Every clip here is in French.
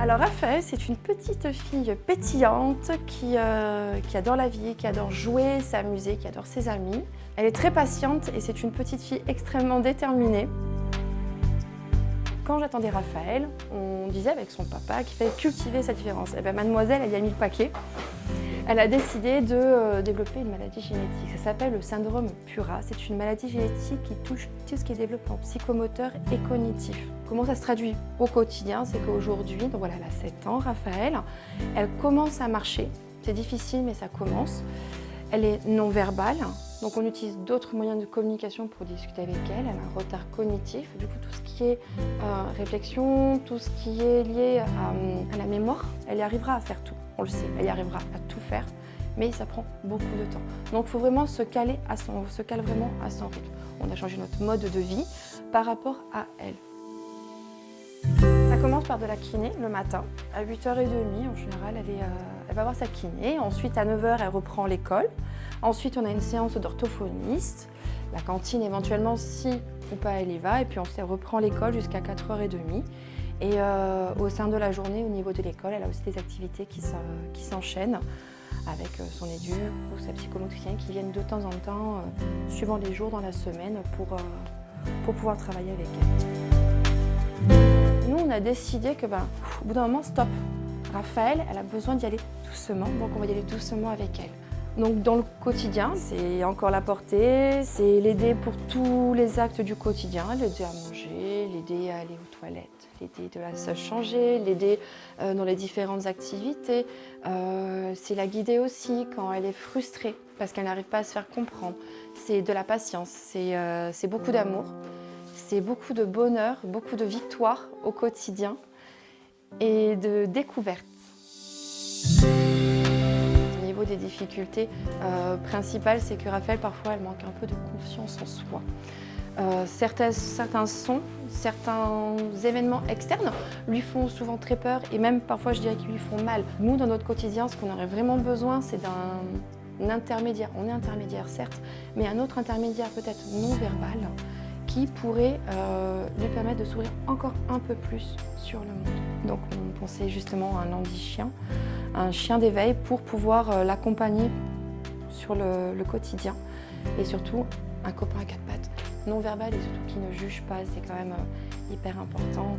Alors Raphaël, c'est une petite fille pétillante qui adore la vie, qui adore jouer, s'amuser, qui adore ses amis. Elle est très patiente et c'est une petite fille extrêmement déterminée. Quand j'attendais Raphaël, on disait avec son papa qu'il fallait cultiver sa différence. Et bien, mademoiselle, elle y a mis le paquet. Elle a décidé de développer une maladie génétique. Ça s'appelle le syndrome PURA. C'est une maladie génétique qui touche tout ce qui est développement psychomoteur et cognitif. Comment ça se traduit au quotidien? C'est qu'aujourd'hui, donc voilà, elle a 7 ans, Raphaël, elle commence à marcher. C'est difficile, mais ça commence. Elle est non-verbale, donc on utilise d'autres moyens de communication pour discuter avec elle. Elle a un retard cognitif, du coup tout ce qui est réflexion, tout ce qui est lié à la mémoire, elle y arrivera à faire tout, on le sait, elle y arrivera à tout faire, mais ça prend beaucoup de temps. Donc il faut vraiment se caler vraiment à son rythme. On a changé notre mode de vie par rapport à elle. Ça commence par de la kiné le matin. À 8h30, en général, elle va voir sa kiné. Ensuite, à 9h, elle reprend l'école. Ensuite, on a une séance d'orthophoniste. La cantine, éventuellement, si ou pas, elle y va. Et puis ensuite, elle reprend l'école jusqu'à 4h30. Et au sein de la journée, au niveau de l'école, elle a aussi des activités qui s'enchaînent avec son éduc ou sa psychomotricienne qui viennent de temps en temps, suivant les jours dans la semaine, pour pouvoir travailler avec elle. Nous, on a décidé que, au bout d'un moment, stop. Raphaël, elle a besoin d'y aller doucement, donc on va y aller doucement avec elle. Donc dans le quotidien, c'est encore la porter, c'est l'aider pour tous les actes du quotidien, l'aider à manger, l'aider à aller aux toilettes, l'aider à se changer, l'aider dans les différentes activités. C'est la guider aussi quand elle est frustrée parce qu'elle n'arrive pas à se faire comprendre. C'est de la patience, c'est beaucoup d'amour. C'est beaucoup de bonheur, beaucoup de victoires au quotidien et de découvertes. Au niveau des difficultés principales, c'est que Raphaël, parfois, elle manque un peu de confiance en soi. Certains sons, certains événements externes lui font souvent très peur et même parfois, je dirais qu'ils lui font mal. Nous, dans notre quotidien, ce qu'on aurait vraiment besoin, c'est d'un intermédiaire. On est intermédiaire, certes, mais un autre intermédiaire peut-être non verbal qui pourrait lui permettre de s'ouvrir encore un peu plus sur le monde. Donc on pensait justement à un handichien, un chien d'éveil pour pouvoir l'accompagner sur le quotidien et surtout un copain à 4 pattes, non verbal et surtout qui ne juge pas, c'est quand même hyper important.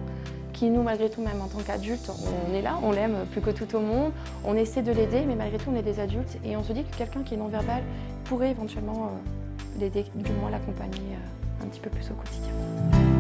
Qui nous, malgré tout, même en tant qu'adultes, on est là, on l'aime plus que tout au monde, on essaie de l'aider, mais malgré tout on est des adultes et on se dit que quelqu'un qui est non verbal pourrait éventuellement l'aider, du moins l'accompagner un petit peu plus au quotidien.